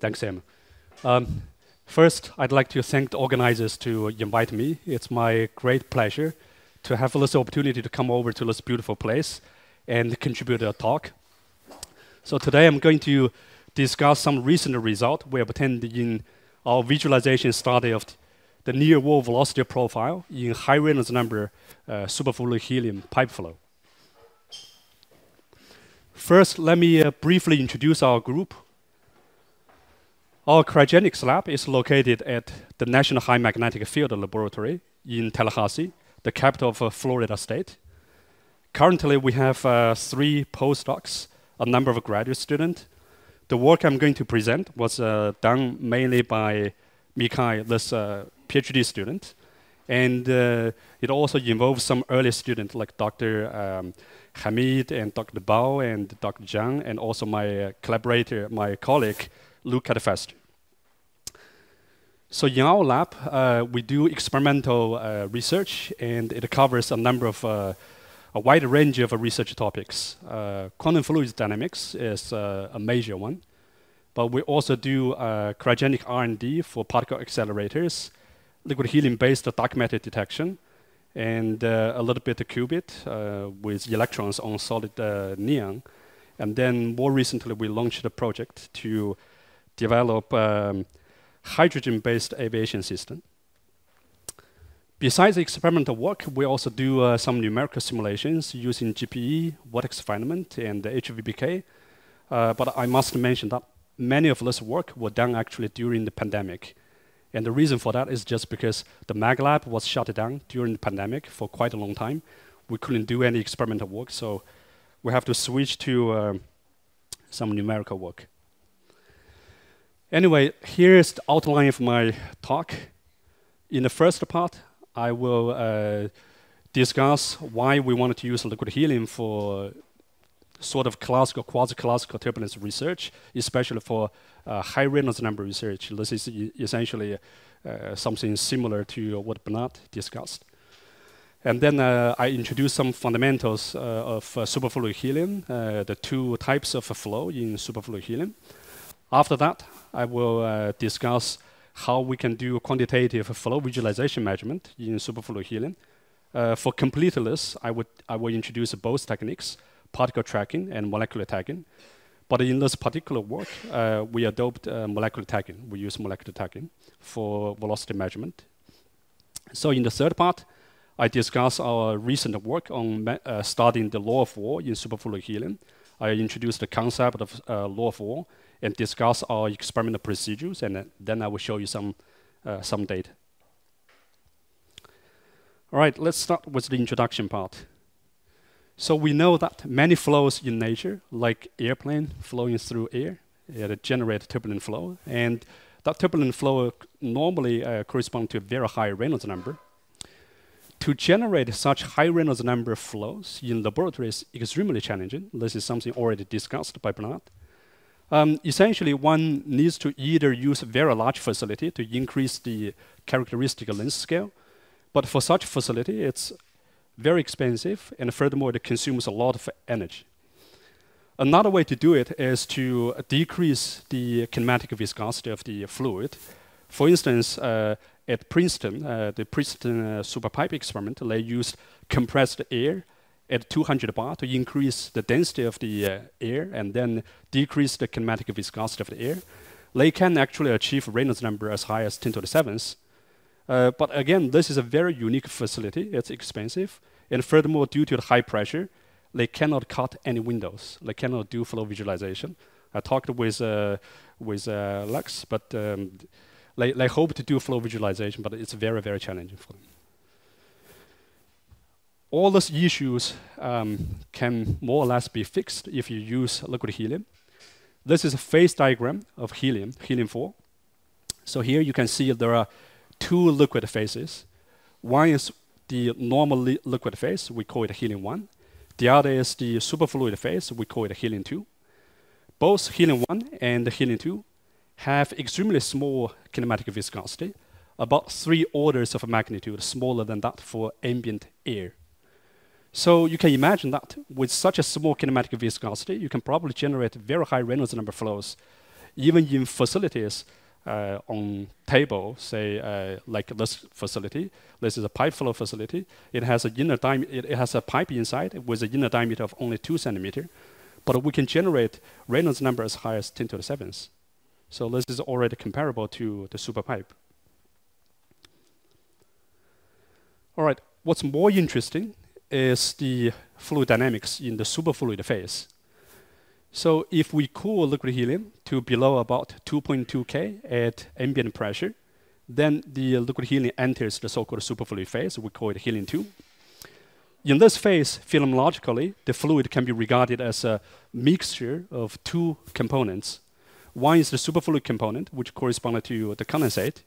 Thanks, Sam. First, I'd like to thank the organizers to invite me. It's my great pleasure to have this opportunity to come over to this beautiful place and contribute a talk. So today I'm going to discuss some recent results we obtained in our visualization study of the near wall velocity profile in high Reynolds number superfluid helium pipe flow. First, let me briefly introduce our group. Our cryogenics lab is located at the National High Magnetic Field Laboratory in Tallahassee, the capital of Florida State. Currently, we have 3 postdocs, a number of graduate students. The work I'm going to present was done mainly by Mikai, this PhD student. And it also involves some early students like Dr. Hamid and Dr. Bao and Dr. Zhang, and also my collaborator, my colleague, Luke Cadfest. So in our lab, we do experimental research, and it covers a number of a wide range of research topics. Quantum fluid dynamics is a major one, but we also do cryogenic R&D for particle accelerators, liquid helium-based dark matter detection, and a little bit of qubit with electrons on solid neon. And then more recently, we launched a project to develop hydrogen-based aviation system. Besides experimental work, we also do some numerical simulations using GPE, vortex filament, and HVBK. But I must mention that many of this work were done actually during the pandemic. And the reason for that is just because the MagLab was shut down during the pandemic for quite a long time. We couldn't do any experimental work, so we have to switch to some numerical work. Anyway, here's the outline of my talk. In the first part, I will discuss why we wanted to use liquid helium for sort of classical, quasi-classical turbulence research, especially for high Reynolds number research. This is essentially something similar to what Bernard discussed. And then I introduce some fundamentals of superfluid helium, the 2 types of flow in superfluid helium. After that, I will discuss how we can do quantitative flow visualization measurement in superfluid helium. For completeness, I will introduce both techniques, particle tracking and molecular tagging. But in this particular work, we adopt molecular tagging. We use molecular tagging for velocity measurement. So in the third part, I discuss our recent work on studying the law of war in superfluid helium. I introduce the concept of law of war and discuss our experimental procedures, and then I will show you some data. All right, let's start with the introduction part. So we know that many flows in nature, like airplane flowing through air, generate turbulent flow, and that turbulent flow normally corresponds to a very high Reynolds number. To generate such high Reynolds number flows in laboratories is extremely challenging. This is something already discussed by Bernard. Essentially, one needs to either use a very large facility to increase the characteristic length scale, but for such facility, it's very expensive, and furthermore, it consumes a lot of energy. Another way to do it is to decrease the kinematic viscosity of the fluid. For instance, at Princeton, the Princeton superpipe experiment, they used compressed air at 200 bar to increase the density of the air and then decrease the kinematic viscosity of the air. They can actually achieve Reynolds number as high as 10 to the 7th. But again, this is a very unique facility. It's expensive. And furthermore, due to the high pressure, they cannot cut any windows. They cannot do flow visualization. I talked with Lex, but they hope to do flow visualization, but it's very, very challenging for them. All these issues can more or less be fixed if you use liquid helium. This is a phase diagram of helium-4. So here you can see there are 2 liquid phases. One is the normal liquid phase, we call it helium-1. The other is the superfluid phase, we call it helium-2. Both helium-1 and helium-2 have extremely small kinematic viscosity, about 3 orders of magnitude smaller than that for ambient air. So you can imagine that with such a small kinematic viscosity, you can probably generate very high Reynolds number flows even in facilities on table, say like this facility, this is a pipe flow facility. It has a pipe inside with an inner diameter of only 2 centimeters, but we can generate Reynolds number as high as 10 to the 7th. So this is already comparable to the super pipe. All right, what's more interesting is the fluid dynamics in the superfluid phase. So if we cool liquid helium to below about 2.2 K at ambient pressure, then the liquid helium enters the so-called superfluid phase. We call it helium-2. In this phase, phenomenologically, the fluid can be regarded as a mixture of two components. One is the superfluid component, which corresponds to the condensate.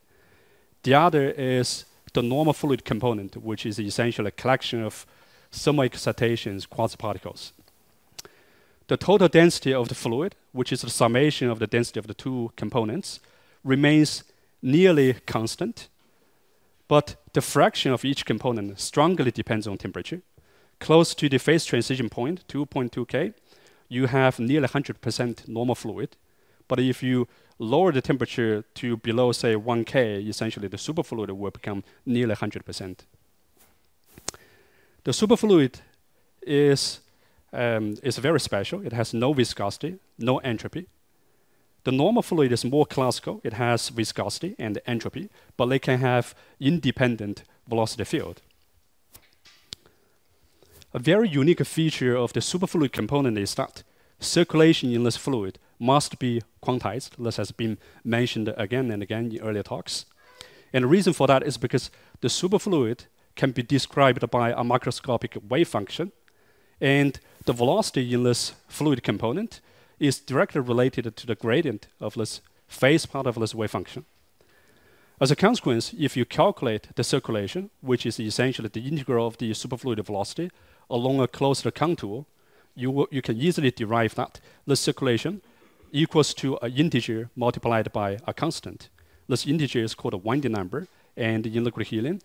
The other is the normal fluid component, which is essentially a collection of thermal excitations, quasi-particles. The total density of the fluid, which is the summation of the density of the two components, remains nearly constant, but the fraction of each component strongly depends on temperature. Close to the phase transition point, 2.2 K, you have nearly 100% normal fluid. But if you lower the temperature to below, say, 1 K, essentially the superfluid will become nearly 100%. The superfluid is very special. It has no viscosity, no entropy. The normal fluid is more classical. It has viscosity and entropy, but they can have independent velocity field. A very unique feature of the superfluid component is that circulation in this fluid must be quantized. This has been mentioned again and again in earlier talks. And the reason for that is because the superfluid can be described by a macroscopic wave function, and the velocity in this fluid component is directly related to the gradient of this phase part of this wave function. As a consequence, if you calculate the circulation, which is essentially the integral of the superfluid velocity along a closed contour, you can easily derive that the circulation equals to an integer multiplied by a constant. This integer is called a winding number, and in liquid helium,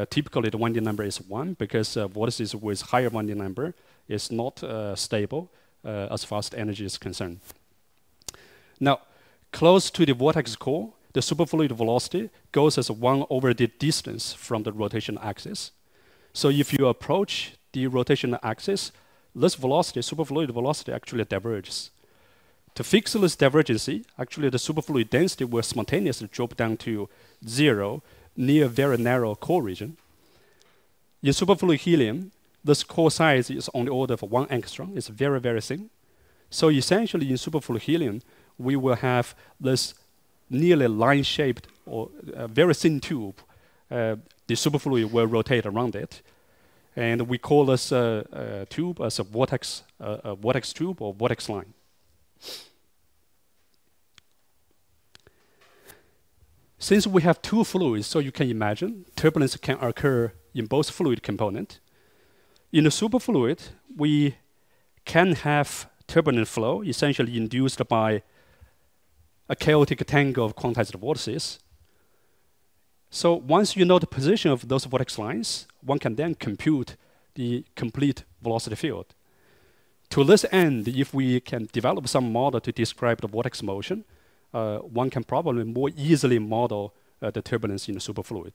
typically the winding number is 1 because vortices with higher winding number is not stable as far as the energy is concerned. Now, close to the vortex core, the superfluid velocity goes as 1 over the distance from the rotational axis. So if you approach the rotational axis, this velocity, superfluid velocity, actually diverges. To fix this divergency, actually the superfluid density will spontaneously drop down to 0 near a very narrow core region. In superfluid helium, this core size is on the order of 1 angstrom. It's very, very thin. So essentially in superfluid helium, we will have this nearly line-shaped or very thin tube. The superfluid will rotate around it. And we call this tube as a vortex tube or vortex line. Since we have two fluids, so you can imagine turbulence can occur in both fluid components. In the superfluid, we can have turbulent flow, essentially induced by a chaotic tangle of quantized vortices. So once you know the position of those vortex lines, one can then compute the complete velocity field. To this end, if we can develop some model to describe the vortex motion, one can probably more easily model the turbulence in the superfluid.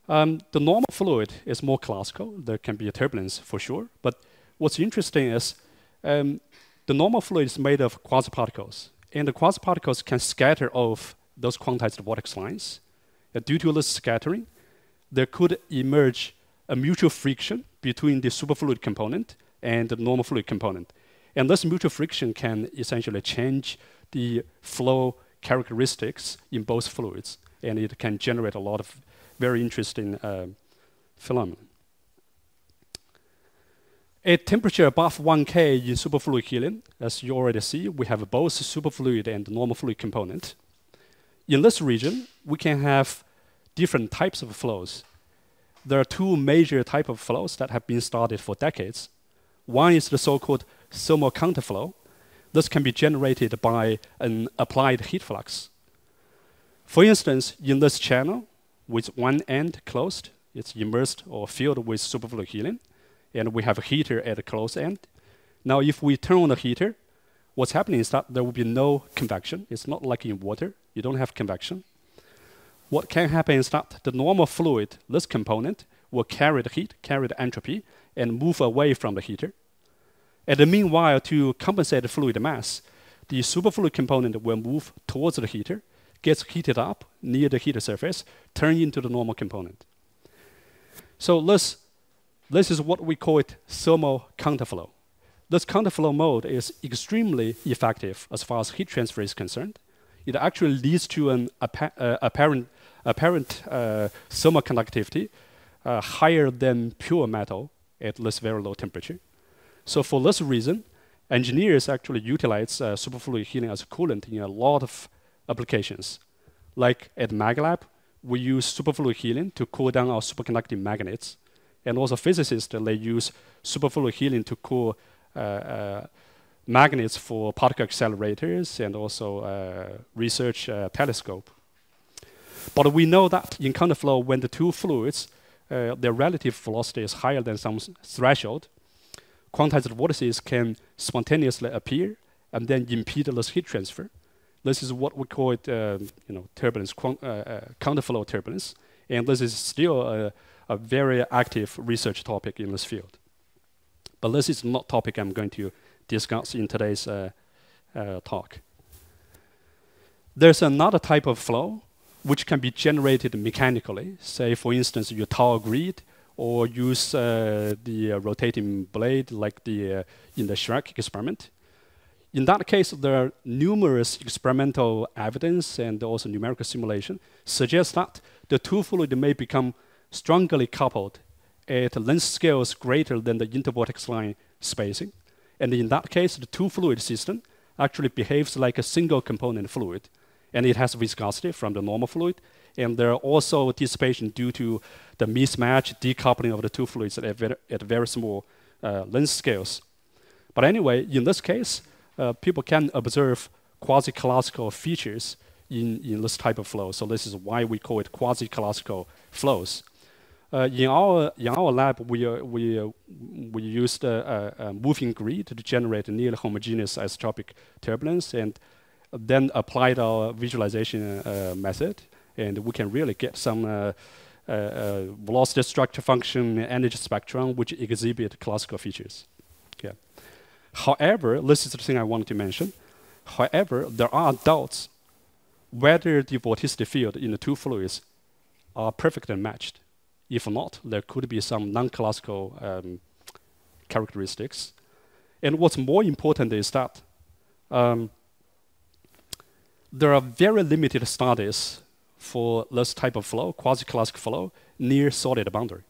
The normal fluid is more classical. There can be a turbulence for sure. But what's interesting is the normal fluid is made of quasi-particles. And the quasi-particles can scatter off those quantized vortex lines. Due to this scattering, there could emerge a mutual friction between the superfluid component and the normal fluid component. And this mutual friction can essentially change the flow characteristics in both fluids. And it can generate a lot of very interesting phenomena. At temperature above 1 K in superfluid helium, as you already see, we have both superfluid and normal fluid component. In this region, we can have different types of flows. There are two major types of flows that have been studied for decades. One is the so-called thermal counterflow. This can be generated by an applied heat flux. For instance, in this channel, with one end closed, it's immersed or filled with superfluid helium, and we have a heater at the closed end. Now, if we turn on the heater, what's happening is that there will be no convection. It's not like in water. You don't have convection. What can happen is that the normal fluid, this component, will carry the heat, carry the entropy, and move away from the heater. And then meanwhile, to compensate the fluid mass, the superfluid component will move towards the heater, gets heated up near the heater surface, turn into the normal component. So this is what we call it thermal counterflow. This counterflow mode is extremely effective as far as heat transfer is concerned. It actually leads to an apparent thermal conductivity higher than pure metal at this very low temperature. So for this reason, engineers actually utilize superfluid helium as a coolant in a lot of applications. Like at MagLab, we use superfluid helium to cool down our superconducting magnets. And also physicists, they use superfluid helium to cool magnets for particle accelerators and also research telescope. But we know that in counterflow, when the two fluids, their relative velocity is higher than some threshold, quantized vortices can spontaneously appear and then impede this heat transfer. This is what we call it, turbulence, counterflow turbulence. And this is still a very active research topic in this field. But this is not topic I'm going to discuss in today's talk. There's another type of flow which can be generated mechanically. Say, for instance, you tow a grid or use the rotating blade like in the Shrek experiment. In that case, there are numerous experimental evidence and also numerical simulation suggest that the two fluids may become strongly coupled at length scales greater than the intervortex line spacing. And in that case, the two fluid system actually behaves like a single component fluid. And it has viscosity from the normal fluid. And there are also dissipation due to the mismatch, decoupling of the two fluids at very small length scales. But anyway, in this case, people can observe quasi-classical features in this type of flow. So this is why we call it quasi-classical flows. In our lab, we used a moving grid to generate a nearly homogeneous isotropic turbulence, and then applied our visualization method, and we can really get some velocity structure function, energy spectrum, which exhibit classical features. Okay. However, this is the thing I wanted to mention. However, there are doubts whether the vorticity field in the two fluids are perfectly matched. If not, there could be some non-classical characteristics. And what's more important is that there are very limited studies for this type of flow, quasi-classical flow, near solid boundary.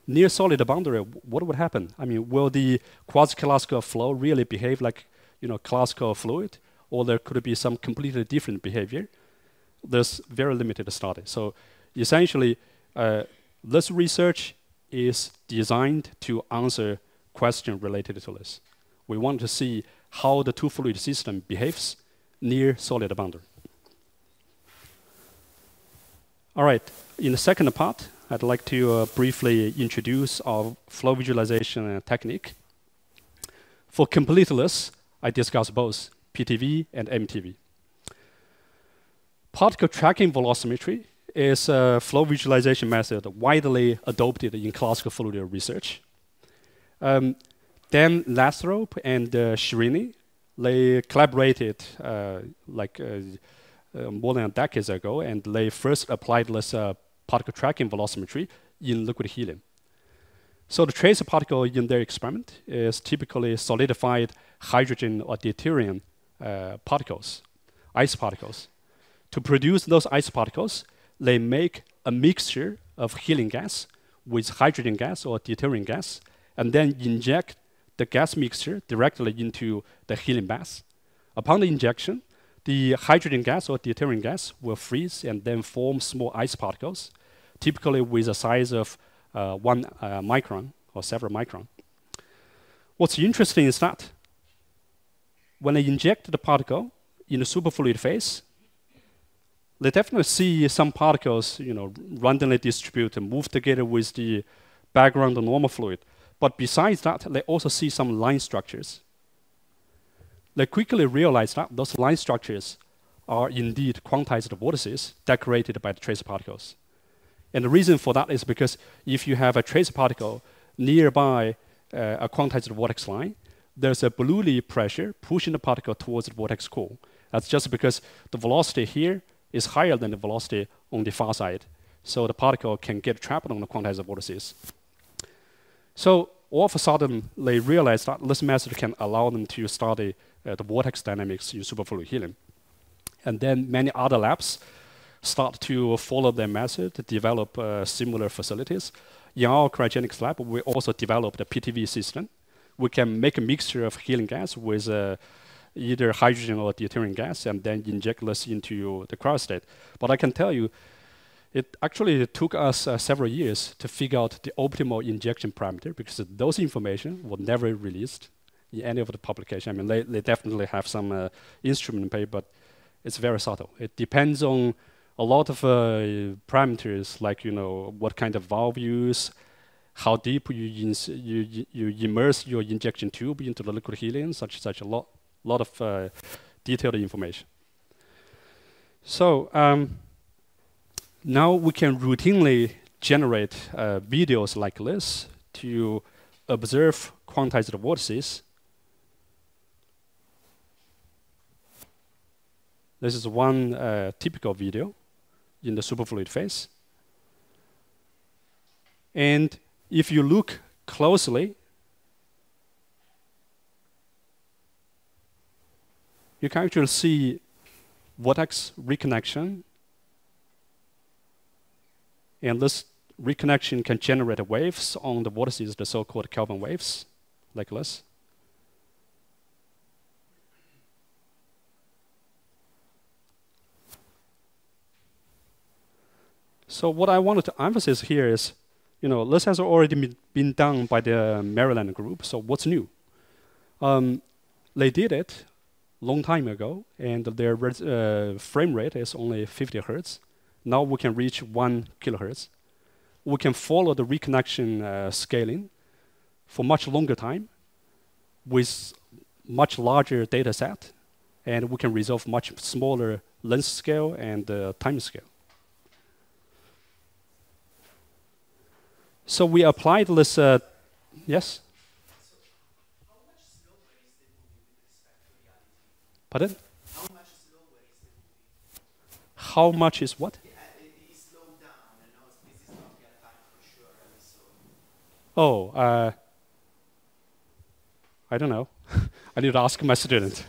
Near solid boundary, what would happen? I mean, will the quasi-classical flow really behave like classical fluid, or there could be some completely different behavior? There's very limited study. So essentially, this research is designed to answer questions related to this. We want to see how the two fluid system behaves near solid boundary. All right, in the second part, I'd like to briefly introduce our flow visualization technique. For completeness, I discuss both PTV and MTV. Particle tracking velocimetry is a flow visualization method widely adopted in classical fluid research. Dan Lathrop and Srini, they collaborated more than a decade ago, and they first applied this particle tracking velocimetry in liquid helium. So the trace particle in their experiment is typically solidified hydrogen or deuterium particles, ice particles. To produce those ice particles, they make a mixture of helium gas with hydrogen gas or deuterium gas, and then inject the gas mixture directly into the helium bath. Upon the injection, the hydrogen gas or deuterium gas will freeze and then form small ice particles, typically with a size of 1 micron or several micron. What's interesting is that when they inject the particle in the superfluid phase, they definitely see some particles, randomly distributed, move together with the background of normal fluid. But besides that, they also see some line structures. they quickly realized that those line structures are indeed quantized vortices decorated by the trace particles. And the reason for that is because if you have a trace particle nearby a quantized vortex line, there's a Bernoulli pressure pushing the particle towards the vortex core. That's just because the velocity here is higher than the velocity on the far side. So the particle can get trapped on the quantized vortices. So all of a sudden, they realized that this method can allow them to study the vortex dynamics in superfluid helium. And then many other labs start to follow their method to develop similar facilities. In our cryogenics lab, we also developed a PTV system. We can make a mixture of helium gas with either hydrogen or deuterium gas and then inject this into the cryostat. But I can tell you, it actually took us several years to figure out the optimal injection parameter because those information were never released in any of the publication. I mean, they definitely have some instrument paper, but it's very subtle. It depends on a lot of parameters, like what kind of valve you use, how deep you immerse your injection tube into the liquid helium, such a lot of detailed information. So now we can routinely generate videos like this to observe quantized vortices. This is one typical video in the superfluid phase. And if you look closely, you can actually see vortex reconnection. And this reconnection can generate waves on the vortices, the so-called Kelvin waves, like this. So what I wanted to emphasize here is, this has already been done by the Maryland group, so what's new? They did it a long time ago, and their frame rate is only 50 hertz. Now we can reach 1 kilohertz. We can follow the reconnection scaling for much longer time with much larger data set, and we can resolve much smaller length scale and time scale. So we applied this, yes? So how much slower is the movie with respect to reality? Pardon? How much slower is the movie? How much is what? It is slowed down, this is not real time for sure. Oh, I don't know. I need to ask my student.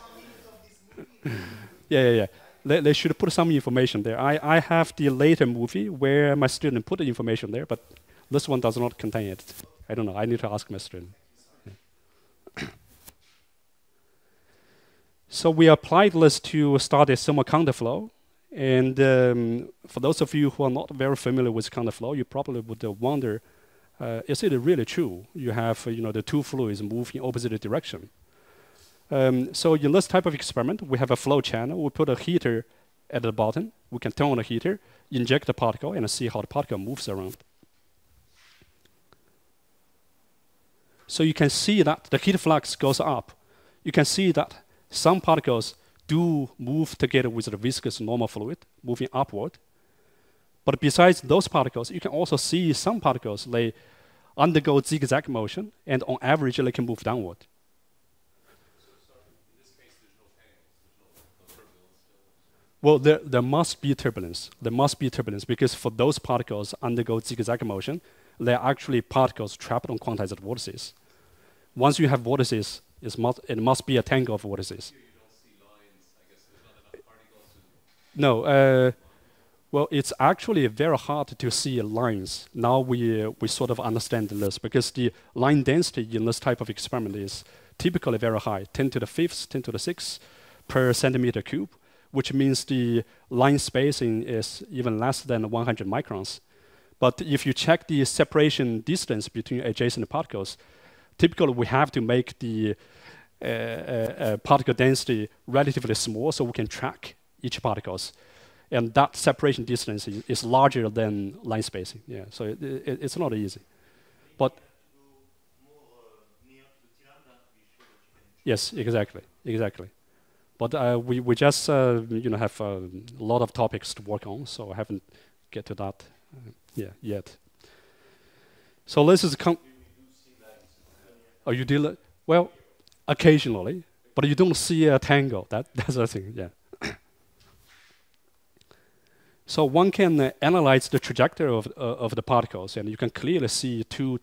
Yeah. They should put some information there. I have the later movie where my student put the information there, but this one does not contain it. I don't know. I need to ask my student. Yeah. So we applied this to study thermal counterflow. And for those of you who are not very familiar with counterflow, you probably would wonder, is it really true? You have the two fluids move in opposite direction. So in this type of experiment, we have a flow channel. We put a heater at the bottom. We can turn on the heater, inject the particle, and see how the particle moves around. So you can see that the heat flux goes up. You can see that some particles do move together with the viscous normal fluid, moving upward. But besides those particles, you can also see some particles, they undergo zigzag motion, and on average, they can move downward. So in this case, there's no tangles, there's no turbulence. Well, there must be turbulence. There must be turbulence because for those particles undergo zigzag motion, they're actually particles trapped on quantized vortices. Once you have vortices, it must be a tangle of vortices. Here you don't see lines, I guess there's not enough particles to... No, well, it's actually very hard to see lines. Now we sort of understand this because the line density in this type of experiment is typically very high, 10 to the 5th, 10 to the 6th per centimeter cube, which means the line spacing is even less than 100 microns. But if you check the separation distance between adjacent particles, typically we have to make the particle density relatively small so we can track each particles. And that separation distance is larger than line spacing. Yeah, so it's not easy. But yes, exactly. But we just have a lot of topics to work on, so I haven't get to that yet. So this is oh, you deal well occasionally, but you don't see a tangle. That's the thing. Yeah. So one can analyze the trajectory of the particles, and you can clearly see two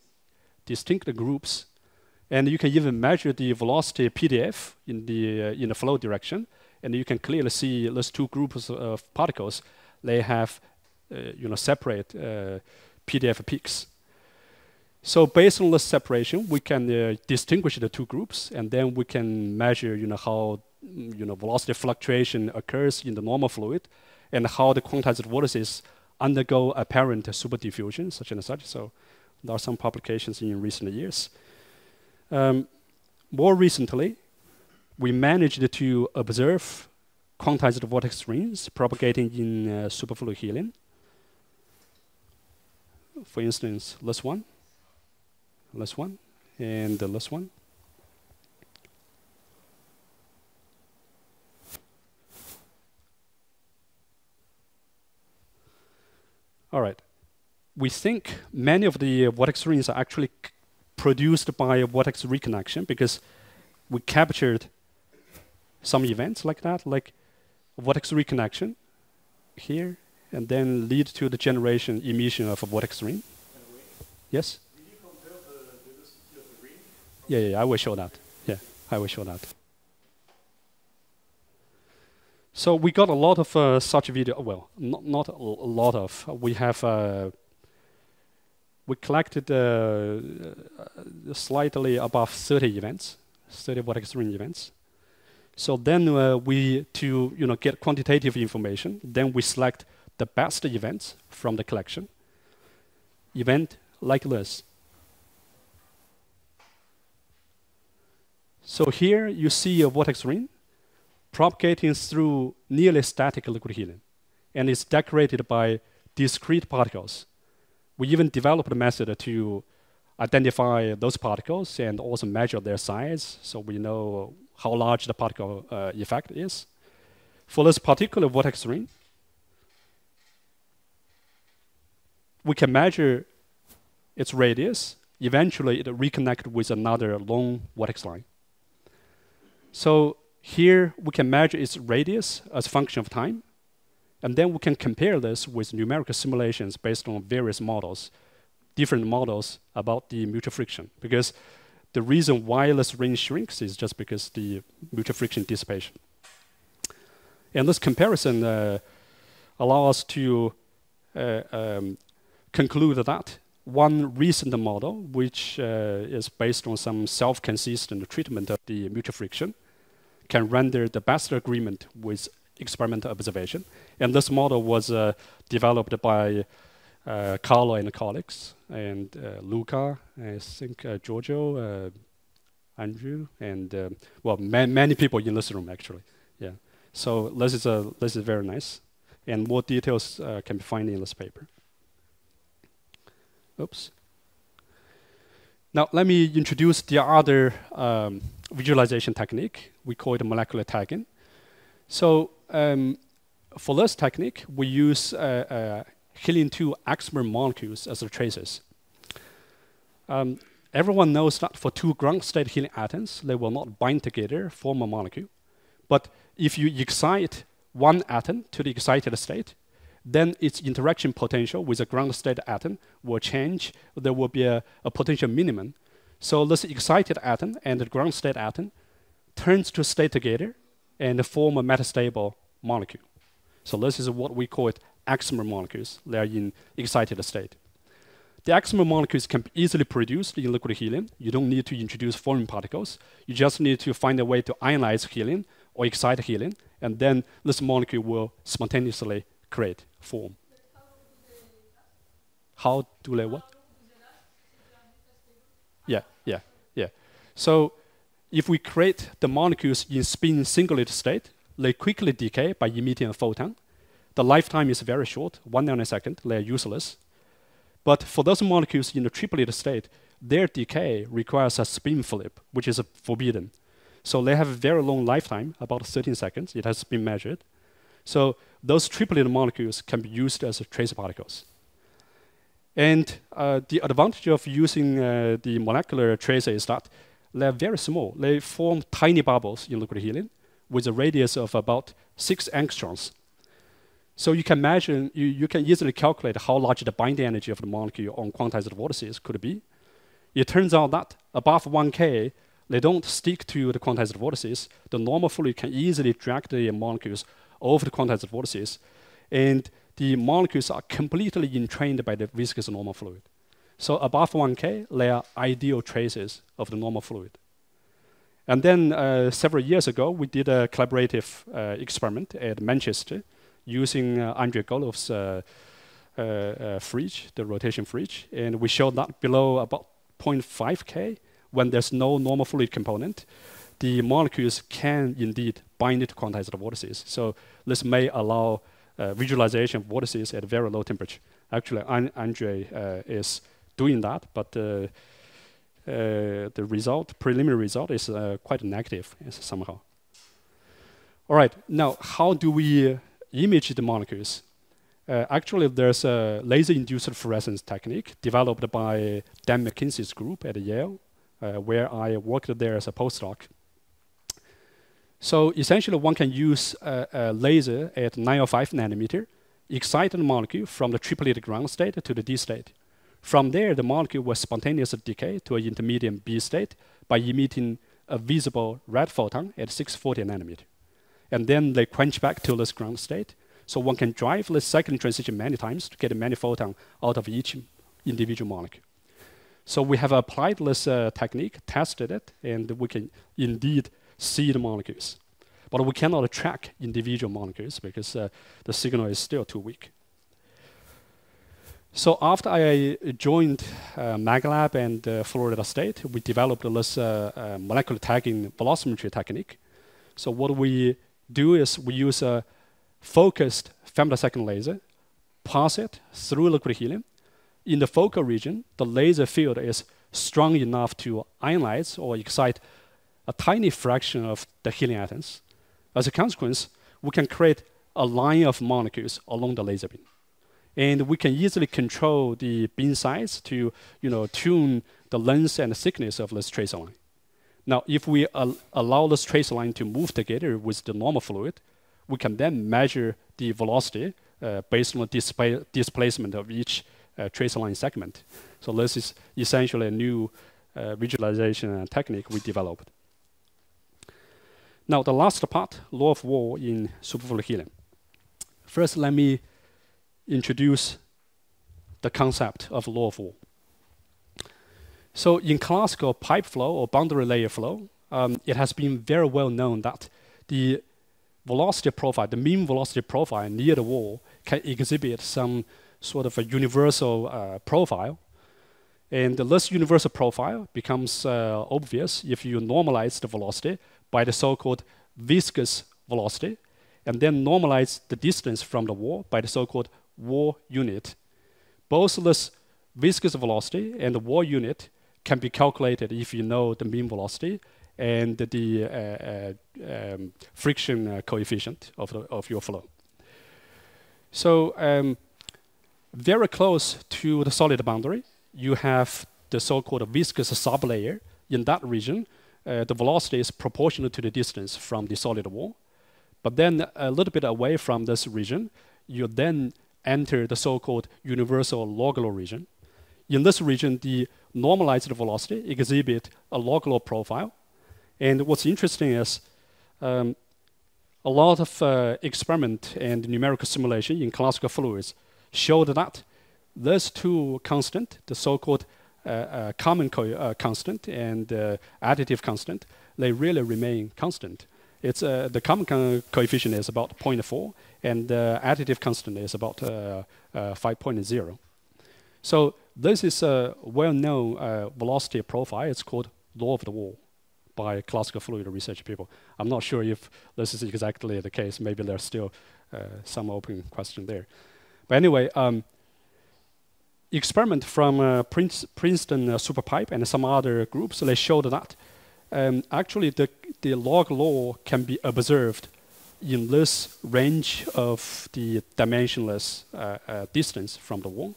distinct groups, and you can even measure the velocity PDF in the flow direction, and you can clearly see those two groups of particles. They have separate PDF peaks. So based on the separation, we can distinguish the two groups, and then we can measure how velocity fluctuation occurs in the normal fluid, and how the quantized vortices undergo apparent superdiffusion, such and such. So there are some publications in recent years. More recently, we managed to observe quantized vortex streams propagating in superfluid helium. For instance, this one, and this one. All right. We think many of the vortex streams are actually produced by a vortex reconnection, because we captured some events like that, like vortex reconnection here, and then lead to the emission of a vortex stream. Yes? Did you compare the velocity of the ring? Yeah, I will show that. Yeah, I will show that. So we got a lot of such video. Well, not a lot of. We have we collected slightly above 30 events, 30 vortex stream events. So then to get quantitative information, then we select the best events from the collection. Event like this. So here you see a vortex ring propagating through nearly static liquid helium, and it's decorated by discrete particles. We even developed a method to identify those particles and also measure their size, so we know how large the particle effect is. For this particular vortex ring, we can measure its radius. Eventually, it reconnects with another long vortex line. So here, we can measure its radius as a function of time, and then we can compare this with numerical simulations based on various models, different models about the mutual friction. Because the reason why this ring shrinks is just because the mutual friction dissipation. And this comparison allows us to conclude that one recent model, which is based on some self-consistent treatment of the mutual friction, can render the best agreement with experimental observation. And this model was developed by Carlo and colleagues, and Luca, I think Giorgio, Andrew, and many people in this room actually. Yeah. So this is very nice, and more details can be found in this paper. Oops. Now let me introduce the other visualization technique. We call it molecular tagging. So for this technique, we use helium-2 axial molecules as the traces. Everyone knows that for two ground state helium atoms, they will not bind together, form a molecule. But if you excite one atom to the excited state, then its interaction potential with a ground state atom will change. There will be a potential minimum. So this excited atom and the ground state atom turns to stay together and form a metastable molecule. So this is what we call it axial molecules. They are in excited state. The axial molecules can be easily produced in liquid helium. You don't need to introduce foreign particles. You just need to find a way to ionize helium or excite helium, and then this molecule will spontaneously form. How do they what? Yeah. So if we create the molecules in spin singlet state, they quickly decay by emitting a photon. The lifetime is very short, 1 nanosecond. They are useless. But for those molecules in the triplet state, their decay requires a spin flip, which is forbidden. So they have a very long lifetime, about 13 seconds. It has been measured. So those triplet molecules can be used as trace particles. And the advantage of using the molecular tracer is that they're very small. They form tiny bubbles in liquid helium with a radius of about 6 angstroms. So you can imagine, you can easily calculate how large the binding energy of the molecule on quantized vortices could be. It turns out that above 1K, they don't stick to the quantized vortices. The normal fluid can easily drag the molecules over the quantized vortices. And the molecules are completely entrained by the viscous normal fluid. So above 1K, they are ideal traces of the normal fluid. And then several years ago, we did a collaborative experiment at Manchester using Andrei Golov's fridge, the rotation fridge. And we showed that below about 0.5K, when there's no normal fluid component, the molecules can indeed bind to quantized vortices. So this may allow visualization of vortices at very low temperature. Actually, Andrei is doing that, but the preliminary result is quite negative somehow. All right, now how do we image the molecules? Actually, there's a laser-induced fluorescence technique developed by Dan McKinsey's group at Yale, where I worked there as a postdoc. So essentially, one can use a laser at 905 nanometer, excite the molecule from the triplet ground state to the D state. From there, the molecule will spontaneously decay to an intermediate B state by emitting a visible red photon at 640 nanometer. And then they quench back to this ground state. So one can drive the cycling transition many times to get many photons out of each individual molecule. So we have applied this technique, tested it, and we can indeed see the molecules. But we cannot track individual molecules because the signal is still too weak. So after I joined MagLab and Florida State, we developed this molecular tagging velocimetry technique. So what we do is we use a focused femtosecond laser, pass it through liquid helium. In the focal region, the laser field is strong enough to ionize or excite a tiny fraction of the helium atoms. As a consequence, we can create a line of molecules along the laser beam. And we can easily control the beam size to tune the length and thickness of this tracer line. Now, if we allow this tracer line to move together with the normal fluid, we can then measure the velocity based on the displacement of each tracer line segment. So this is essentially a new visualization technique we developed. Now, the last part, law of war in superfluid helium. First, let me introduce the concept of law of war. So in classical pipe flow or boundary layer flow, it has been very well known that the velocity profile, the mean velocity profile near the wall can exhibit some sort of a universal profile. And this universal profile becomes obvious if you normalize the velocity by the so-called viscous velocity, and then normalize the distance from the wall by the so-called wall unit. Both this viscous velocity and the wall unit can be calculated if you know the mean velocity and the friction coefficient of your flow. So very close to the solid boundary, you have the so-called viscous sublayer. In that region, the velocity is proportional to the distance from the solid wall. But then a little bit away from this region, you then enter the so-called universal log law region. In this region, the normalized velocity exhibit a log law profile. And what's interesting is a lot of experiment and numerical simulation in classical fluids showed that those two constants, the so-called common constant and additive constant, they really remain constant. It's the common coefficient is about 0.4, and the additive constant is about 5.0. So this is a well-known velocity profile. It's called law of the wall by classical fluid research people. I'm not sure if this is exactly the case. Maybe there's still some open question there. But anyway, experiment from Princeton Superpipe and some other groups, they showed that Actually, the log law can be observed in this range of the dimensionless distance from the wall.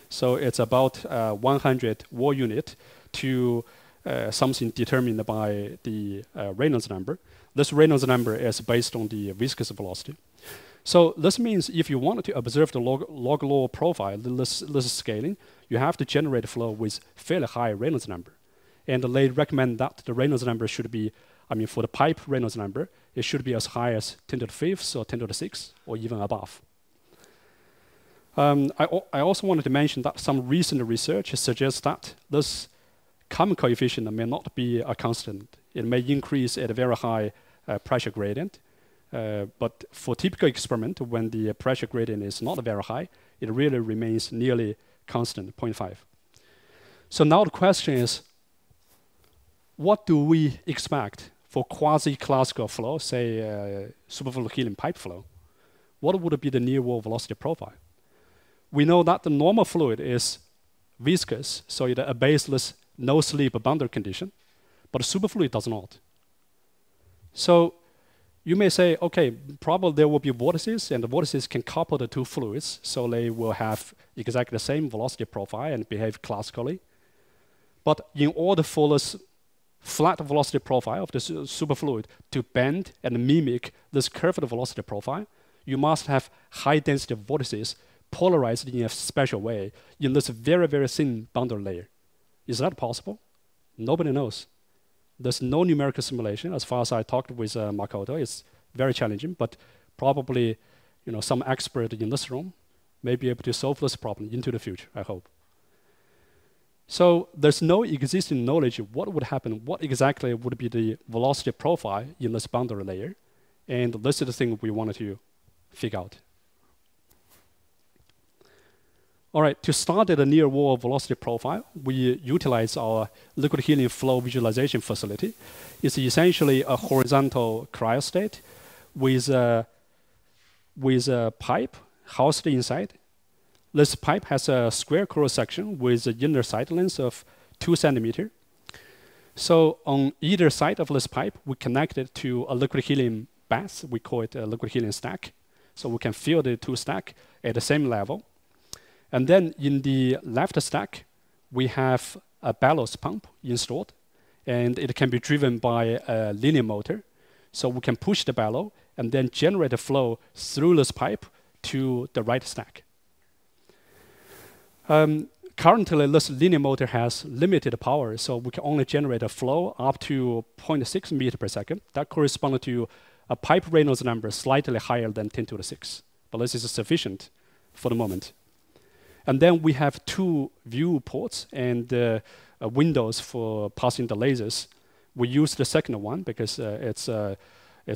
So it's about 100 wall unit to something determined by the Reynolds number. This Reynolds number is based on the viscous velocity. So this means if you want to observe the log law profile, this scaling, you have to generate flow with fairly high Reynolds number. And they recommend that the Reynolds number should be, I mean, for the pipe Reynolds number, it should be as high as 10 to the 5th or 10 to the 6th, or even above. I also wanted to mention that some recent research suggests that this common coefficient may not be a constant. It may increase at a very high pressure gradient. But for typical experiment, when the pressure gradient is not very high, it really remains nearly constant, 0.5. So now the question is, what do we expect for quasi-classical flow, say superfluid helium pipe flow? What would be the near wall velocity profile? We know that the normal fluid is viscous, so it obeys this no-slip boundary condition, but superfluid does not. So you may say, okay, probably there will be vortices, and the vortices can couple the two fluids, so they will have exactly the same velocity profile and behave classically. But in order for this flat velocity profile of the superfluid to bend and mimic this curved velocity profile, you must have high density vortices polarized in a special way in this very, very thin boundary layer. Is that possible? Nobody knows. There's no numerical simulation. As far as I talked with Makoto, it's very challenging, but probably some expert in this room may be able to solve this problem into the future, I hope. So there's no existing knowledge of what would happen, what exactly would be the velocity profile in this boundary layer, and this is the thing we wanted to figure out. All right, to start at a near wall velocity profile, we utilize our liquid helium flow visualization facility. It's essentially a horizontal cryostat with a pipe housed inside. This pipe has a square cross section with an inner side length of 2 centimeters. So on either side of this pipe, we connect it to a liquid helium bath. We call it a liquid helium stack. So we can fill the two stacks at the same level. And then in the left stack, we have a bellows pump installed, and it can be driven by a linear motor. So we can push the bellows and then generate a flow through this pipe to the right stack. Currently, this linear motor has limited power, so we can only generate a flow up to 0.6 meters per second. That corresponds to a pipe Reynolds number slightly higher than 10 to the 6. But this is sufficient for the moment. And then we have 2 view ports and windows for passing the lasers. We use the second one because it's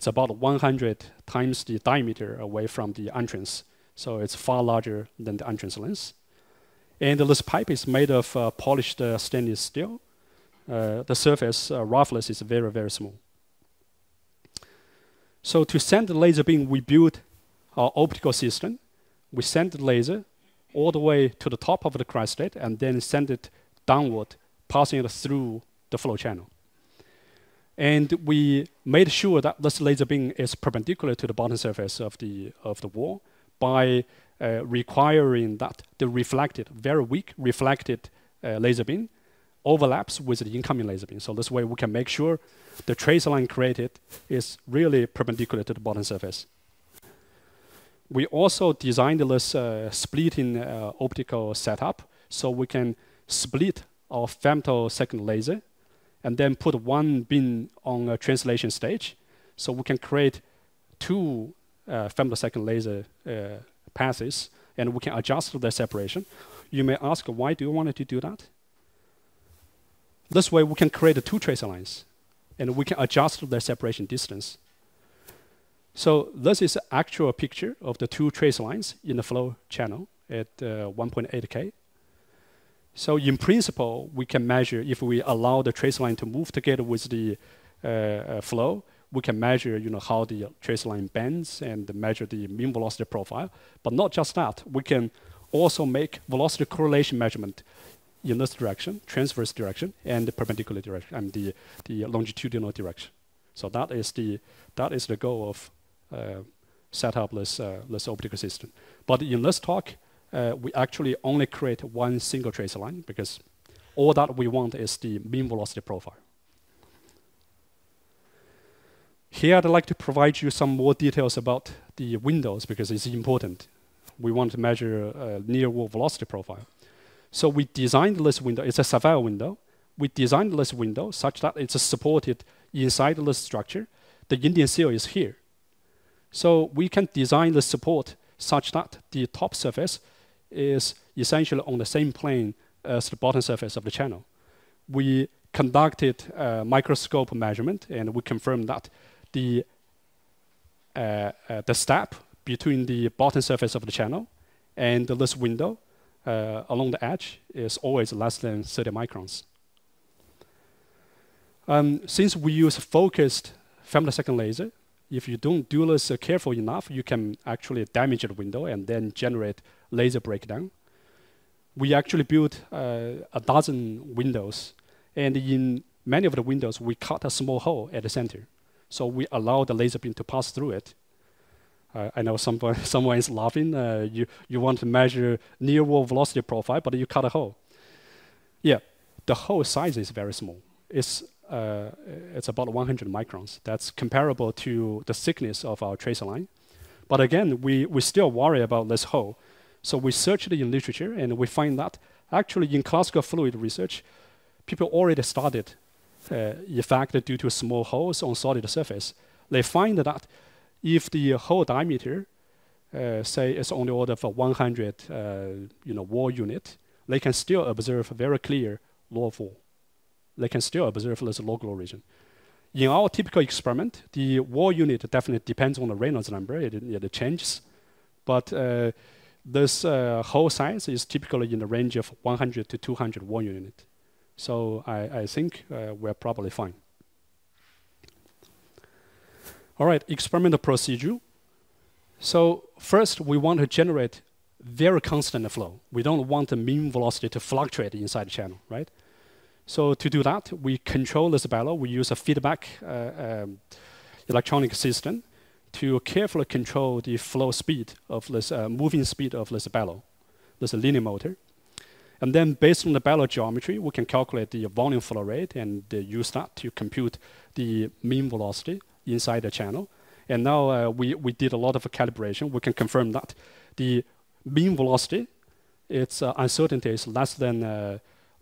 about 100 times the diameter away from the entrance. So it's far larger than the entrance length. And this pipe is made of polished stainless steel. The surface roughness is very, very small. So to send the laser beam, we built our optical system. We send the laser all the way to the top of the cryostat and then send it downward, passing it through the flow channel. And we made sure that this laser beam is perpendicular to the bottom surface of the wall by requiring that the reflected, very weak reflected laser beam overlaps with the incoming laser beam. So this way we can make sure the trace line created is really perpendicular to the bottom surface. We also designed this splitting optical setup so we can split our femtosecond laser and then put one beam on a translation stage so we can create 2 femtosecond laser passes and we can adjust the separation. You may ask, why do you want to do that? This way we can create 2 tracer lines and we can adjust the separation distance. So this is an actual picture of the 2 trace lines in the flow channel at 1.8K. So in principle, we can measure, if we allow the trace line to move together with the flow, we can measure how the trace line bends and measure the mean velocity profile. But not just that, we can also make velocity correlation measurement in this direction, transverse direction, and the perpendicular direction, and the longitudinal direction. So that is the goal of set up this optical system. But in this talk, we actually only create one single tracer line because all that we want is the mean velocity profile. Here I'd like to provide you some more details about the windows because it's important. We want to measure near wall velocity profile. So we designed this window, it's a Savile window. We designed this window such that it's supported inside this structure. The Indian seal is here. So we can design the support such that the top surface is essentially on the same plane as the bottom surface of the channel. We conducted a microscope measurement and we confirmed that the step between the bottom surface of the channel and this window along the edge is always less than 30 microns. Since we use focused femtosecond laser, if you don't do this careful enough, you can actually damage the window and then generate laser breakdown. We actually built a dozen windows, and in many of the windows, we cut a small hole at the center. So we allow the laser beam to pass through it. I know someone is laughing. You want to measure near wall velocity profile, but you cut a hole. Yeah, the hole size is very small. It's about 100 microns. That's comparable to the thickness of our tracer line. But again, we still worry about this hole. So we searched in literature, and we find that actually in classical fluid research, people already started effect due to small holes on solid surface. They find that if the hole diameter, say, is on the order of 100 wall unit, they can still observe very clear law of wall. They can still observe this local region. In our typical experiment, the wall unit definitely depends on the Reynolds number. It changes. But this hole size is typically in the range of 100 to 200 wall unit. So I think we're probably fine. All right, experimental procedure. So first, we want to generate very constant flow. We don't want the mean velocity to fluctuate inside the channel, right? So to do that, we control this bellow. We use a feedback electronic system to carefully control the flow speed of this moving speed of this bellow, this linear motor. And then based on the bellow geometry, we can calculate the volume flow rate and use that to compute the mean velocity inside the channel. And now we did a lot of calibration. We can confirm that the mean velocity, its uncertainty is less than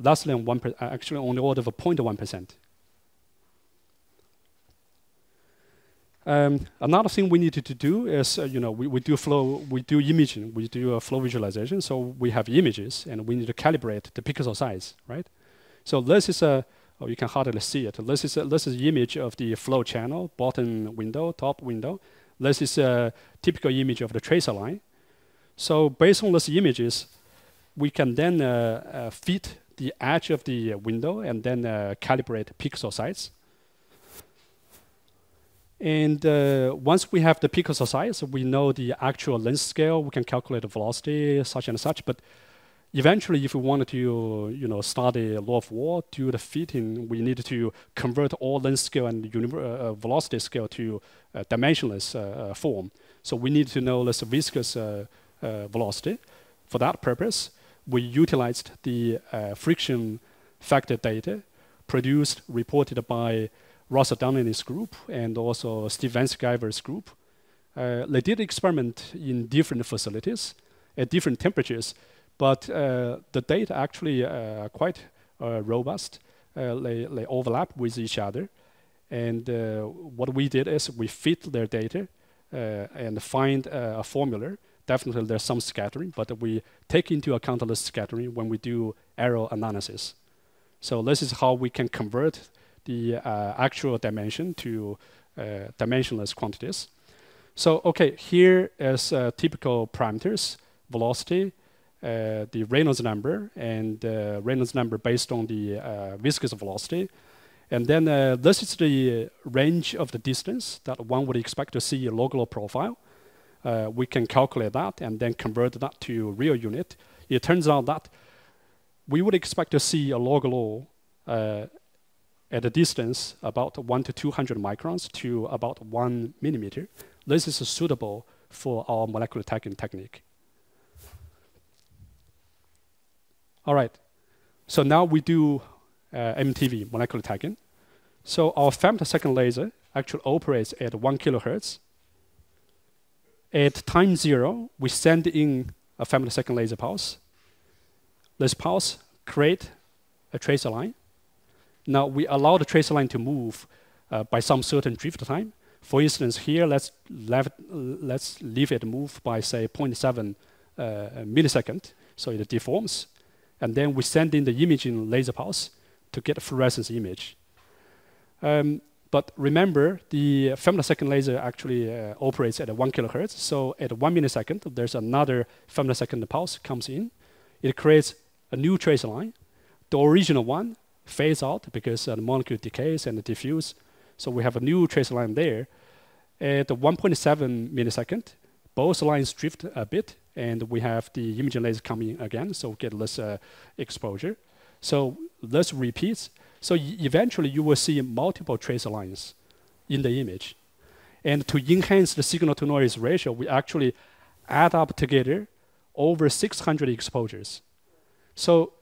1%, actually on the order of 0.1%. Another thing we needed to do is, we do imaging, we do flow visualization. So we have images, and we need to calibrate the pixel size, right? So this is you can hardly see it. This is the image of the flow channel, bottom window, top window. This is a typical image of the tracer line. So based on these images, we can then fit the edge of the window and then calibrate pixel size. And once we have the pixel size, we know the actual length scale. We can calculate the velocity, such and such. But eventually, if we wanted to, study law of wall, do the fitting, we need to convert all length scale and velocity scale to dimensionless form. So we need to know this viscous velocity. For that purpose, we utilized the friction factor data reported by Russell Danaila group and also Steve Van Sciver's group. They did experiment in different facilities at different temperatures, but the data actually are quite robust. They overlap with each other. And what we did is we fit their data and find a formula. Definitely there's some scattering, but we take into account the scattering when we do error analysis. So this is how we can convert the actual dimension to dimensionless quantities. So okay, here is typical parameters: velocity, the Reynolds number, and Reynolds number based on the viscous velocity. And then this is the range of the distance that one would expect to see a local profile. We can calculate that and then convert that to real unit. It turns out that we would expect to see a log law at a distance about 1 to 200 microns to about 1 millimeter. This is suitable for our molecular tagging technique. All right, so now we do MTV, molecular tagging. So our femtosecond laser actually operates at 1 kilohertz. At time 0, we send in a femtosecond laser pulse. This pulse creates a tracer line. Now we allow the tracer line to move by some certain drift time. For instance, here let's leave it move by say 0.7 millisecond, so it deforms. And then we send in the imaging laser pulse to get a fluorescence image. But remember, the femtosecond laser actually operates at 1 kilohertz. So at 1 millisecond, there's another femtosecond pulse comes in. It creates a new tracer line. The original one fades out because the molecule decays and diffuse. So we have a new tracer line there. At 1.7 millisecond, both lines drift a bit, and we have the imaging laser coming again, so we get less exposure. So this repeats. So eventually you will see multiple tracer lines in the image. And to enhance the signal-to-noise ratio, we actually add up together over 600 exposures. So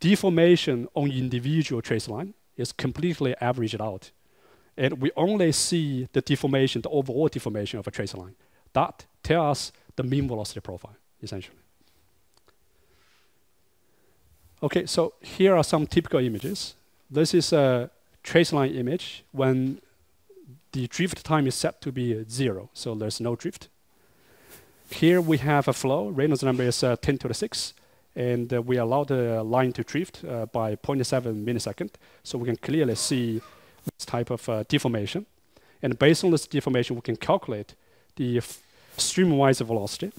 deformation on individual tracer line is completely averaged out. And we only see the deformation, the overall deformation of a tracer line. That tells us the mean velocity profile, essentially. Okay, so here are some typical images. This is a tracer line image when the drift time is set to be 0, so there's no drift. Here we have a flow. Reynolds number is 10 to the 6, and we allow the line to drift by 0.7 millisecond, so we can clearly see this type of deformation. And based on this deformation, we can calculate the streamwise velocity.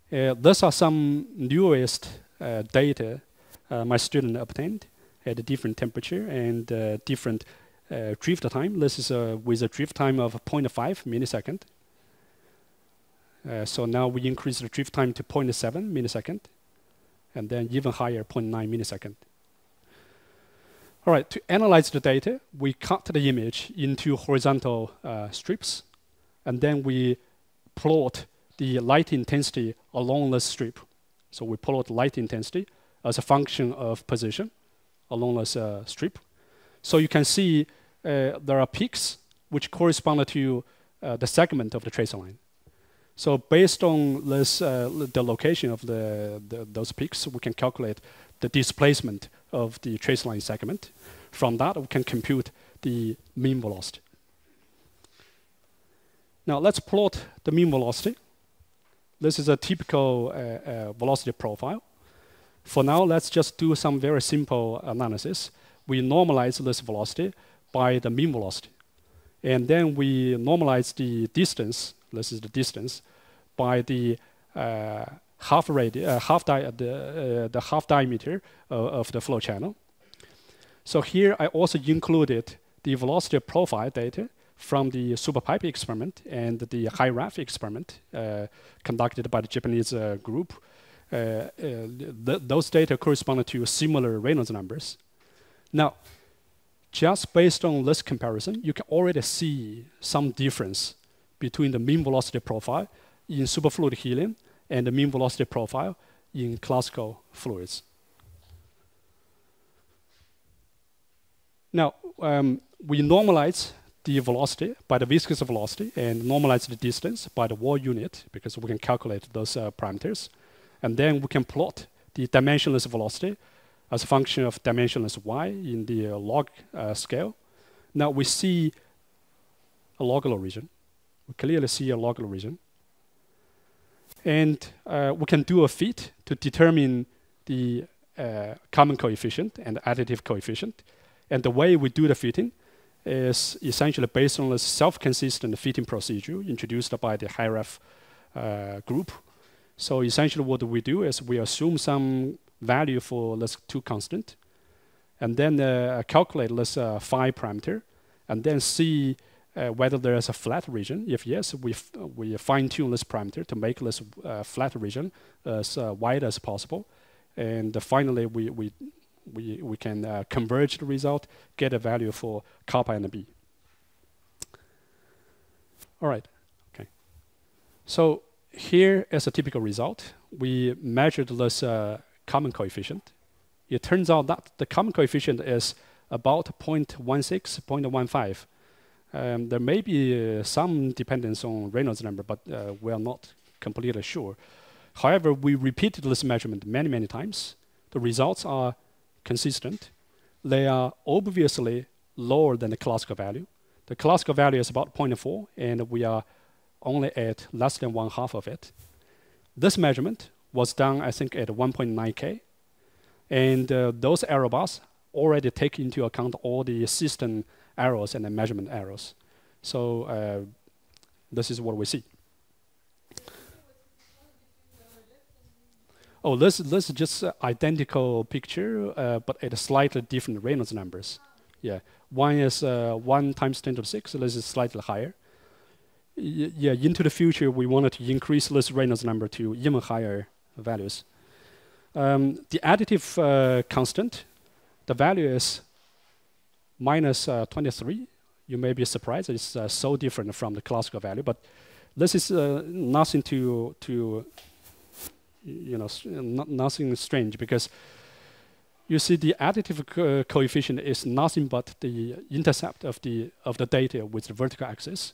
These are some newest data my student obtained at a different temperature and different drift time. This is with a drift time of 0.5 millisecond. So now we increase the drift time to 0.7 millisecond, and then even higher, 0.9 millisecond. All right, to analyze the data, we cut the image into horizontal strips, and then we plot the light intensity along the strip. So we plot light intensity as a function of position along this strip. So you can see there are peaks which correspond to the segment of the tracer line. So based on this, the location of those peaks, we can calculate the displacement of the tracer line segment. From that, we can compute the mean velocity. Now let's plot the mean velocity. This is a typical velocity profile. For now, let's just do some very simple analysis. We normalize this velocity by the mean velocity. And then we normalize the distance, this is the distance, by the half diameter of the flow channel. So here I also included the velocity profile data from the superpipe experiment and the high-RAF experiment conducted by the Japanese group. Those data correspond to similar Reynolds numbers. Now, just based on this comparison, you can already see some difference between the mean velocity profile in superfluid helium and the mean velocity profile in classical fluids. Now, we normalize the velocity by the viscous velocity and normalize the distance by the wall unit because we can calculate those parameters. And then we can plot the dimensionless velocity as a function of dimensionless y in the log scale. Now we see a local region. We clearly see a local region. And we can do a fit to determine the common coefficient and additive coefficient. And the way we do the fitting is essentially based on a self-consistent fitting procedure introduced by the high-RAF group. So essentially what we do is we assume some value for this two constant, and then calculate this phi parameter, and then see whether there is a flat region. If yes, we fine-tune this parameter to make this flat region as wide as possible. And finally, we can converge the result, get a value for kappa and B. All right, okay. So here is a typical result. We measured this common coefficient. It turns out that the common coefficient is about 0.16, 0.15. There may be some dependence on Reynolds number, but we are not completely sure. However, we repeated this measurement many, many times. The results are consistent. They are obviously lower than the classical value. The classical value is about 0.4, and we are only at less than 1/2 of it. This measurement was done, I think, at 1.9 K. And those error bars already take into account all the system errors and the measurement errors. So this is what we see. Oh, this is just identical picture, but at slightly different Reynolds numbers. Yeah, one is 1 times 10 to the 6, so this is slightly higher. Yeah, into the future, we wanted to increase this Reynolds number to even higher values. The additive constant, the value is minus 23. You may be surprised, it's so different from the classical value, but this is nothing nothing strange, because you see the additive coefficient is nothing but the intercept of the data with the vertical axis.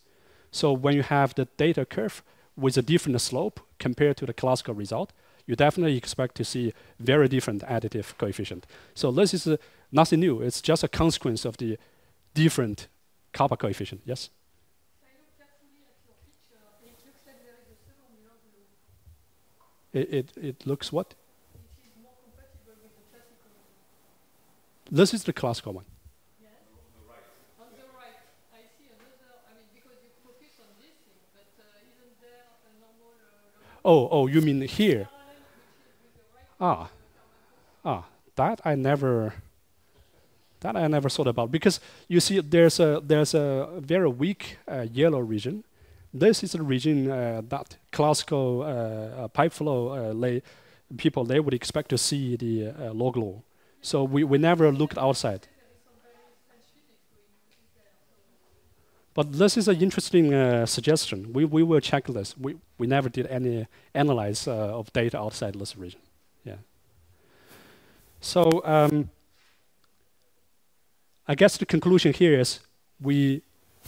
So when you have the data curve with a different slope compared to the classical result, you definitely expect to see very different additive coefficient. So this is nothing new. It's just a consequence of the different kappa coefficient. Yes? I look carefully at your picture. It looks like there is a second logo. It looks what? It is more compatible with the classical. This is the classical one. Yes. On the right, I see another. I mean, because you focus on this thing, but isn't there a normal logo? Oh, you mean here? That I never thought about, because you see there's a very weak yellow region. This is a region that classical pipe flow people they would expect to see the log law. So we never looked outside. But this is an interesting suggestion. We will check this. We never did any analyze of data outside this region. Yeah. So I guess the conclusion here is we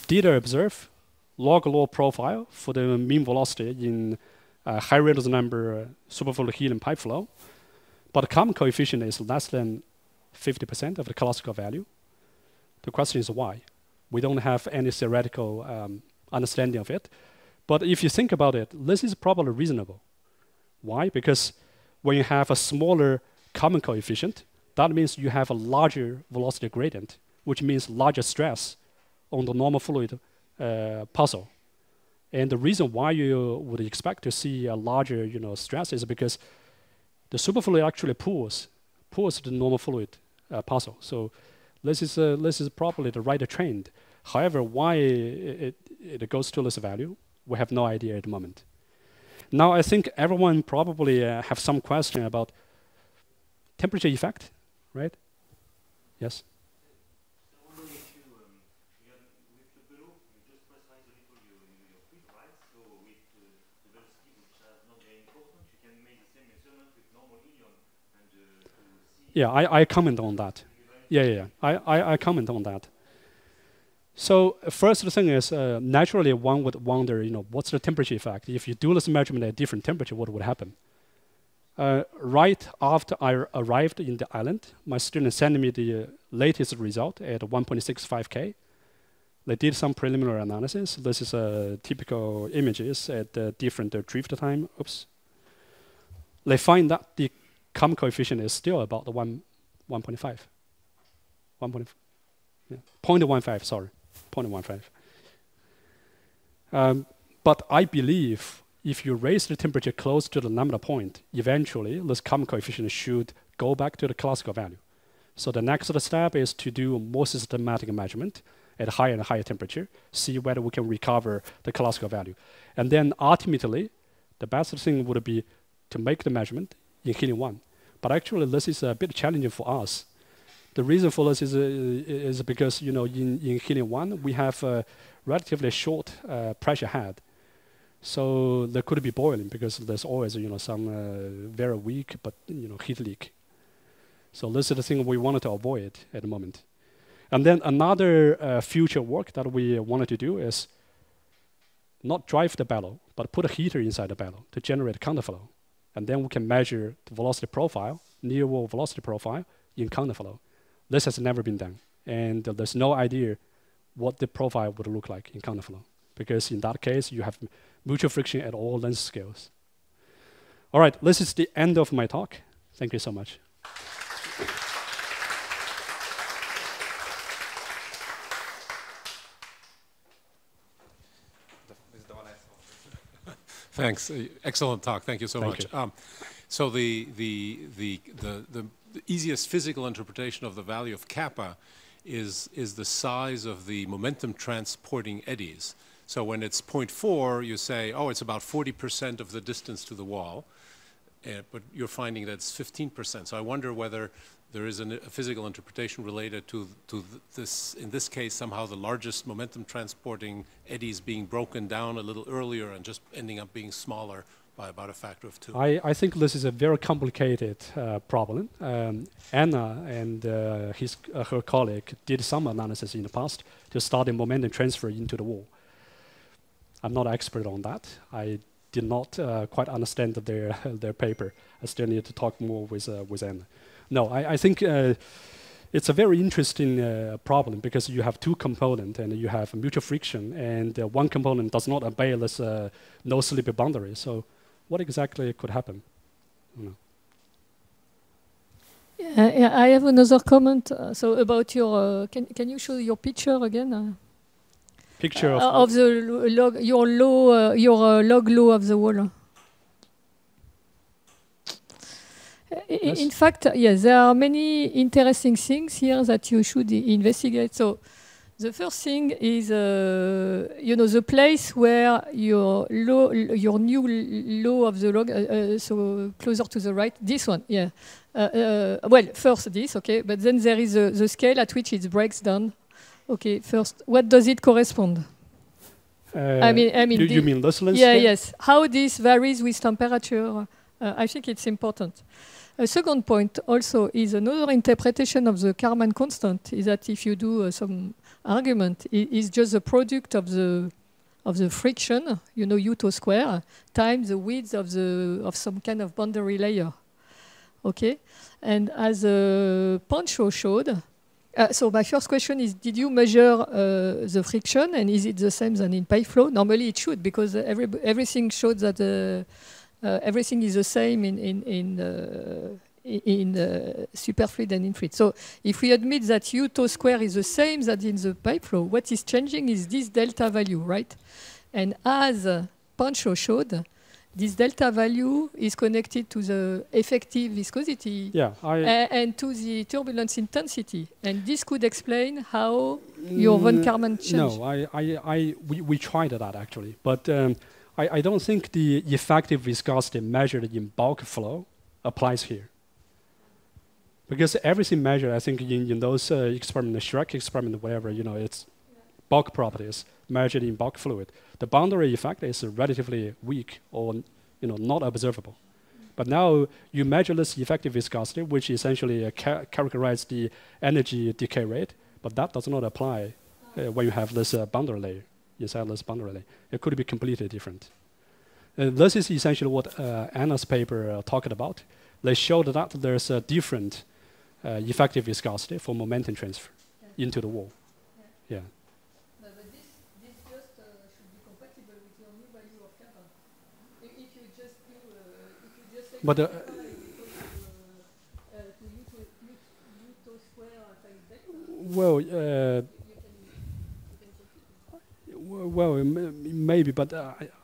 did observe log law profile for the mean velocity in high Reynolds number superfluid helium pipe flow, but the common coefficient is less than 50% of the classical value. The question is why? We don't have any theoretical understanding of it. But if you think about it, this is probably reasonable. Why? Because when you have a smaller common coefficient, that means you have a larger velocity gradient, which means larger stress on the normal fluid puzzle. And the reason why you would expect to see a larger stress is because the superfluid actually pulls the normal fluid puzzle. So this is probably the right trend. However, why it goes to this value, we have no idea at the moment. Now I think everyone probably have some question about temperature effect, right? Yes? I wonder if you, with the below, you just precise a little your feet, right? So with the velocity, which is not very important, you can make the same measurement with normal helium and to see... Yeah, I comment on that. Yeah. I comment on that. So first thing is, naturally one would wonder, what's the temperature effect? If you do this measurement at different temperature, what would happen? Right after I arrived in the island, my students sent me the latest result at 1.65 K. They did some preliminary analysis. This is typical images at different drift time. Oops. They find that the common coefficient is still about the 1.5. 0.15, sorry, 0.15. But I believe if you raise the temperature close to the lambda point, eventually this common coefficient should go back to the classical value. So the next step is to do more systematic measurement at higher and higher temperature, see whether we can recover the classical value. And then ultimately, the best thing would be to make the measurement in helium-1. But actually, this is a bit challenging for us. The reason for this is because, you know, in helium-1, we have a relatively short pressure head. So there could be boiling because there's always, you know, some very weak but, you know, heat leak. So this is the thing we wanted to avoid at the moment. And then another future work that we wanted to do is not drive the bellow, but put a heater inside the bellow to generate counterflow. And then we can measure the velocity profile, near wall velocity profile in counterflow. This has never been done. And there's no idea what the profile would look like in counterflow, because in that case, you have mutual friction at all length scales. All right, this is the end of my talk. Thank you so much. Thanks. Excellent talk. Thank you so much. So the easiest physical interpretation of the value of kappa is the size of the momentum transporting eddies. So when it's 0.4, you say, oh, it's about 40% of the distance to the wall, but you're finding that it's 15%. So I wonder whether there is a physical interpretation related to this, in this case, somehow the largest momentum transporting eddies being broken down a little earlier and just ending up being smaller by about a factor of 2. I think this is a very complicated problem. Anna and her colleague did some analysis in the past to study momentum transfer into the wall. I'm not an expert on that. I did not quite understand their paper. I still need to talk more with Anna. No, I think it's a very interesting problem because you have two components and you have mutual friction, and one component does not obey this no slip boundary. So what exactly could happen? Yeah, I have another comment. So about your, can you show your picture again? Picture of the log, your log low of the wall. Yes. In fact, yes, there are many interesting things here that you should investigate. So the first thing is, you know, the place where your new low of the log, so closer to the right, this one, yeah. Well, first this, okay, but then there is the scale at which it breaks down. Okay, first, what does it correspond? I mean, you mean this length? Yeah, scale? yes. How this varies with temperature? I think it's important. A second point also is another interpretation of the Kármán constant is that if you do some argument, it is just the product of the friction, you know, U2 square, times the width of some kind of boundary layer. Okay, and as Pancho showed. So my first question is, did you measure the friction, and is it the same as in pipe flow? Normally it should, because everything showed that everything is the same in superfluid and in fluid. So if we admit that U2 square is the same as in the pipe flow, what is changing is this delta value, right? And as Pancho showed, this delta value is connected to the effective viscosity and to the turbulence intensity. And this could explain how your von Kármán changed. No, we tried that actually. But I don't think the effective viscosity measured in bulk flow applies here. Because everything measured, I think, in those experiments, the Shrek experiment, whatever, you know, it's bulk properties measured in bulk fluid. The boundary effect is relatively weak or, you know, not observable. But now you measure this effective viscosity, which essentially characterizes the energy decay rate, but that does not apply when you have this boundary layer, inside this boundary layer. It could be completely different. This is essentially what Anna's paper talked about. They showed that there's a different effective viscosity for momentum transfer into the wall. Yeah. But this just should be compatible with your new value of kappa. If you just do, if you just say But to U2 square times delta. Well, well, maybe, but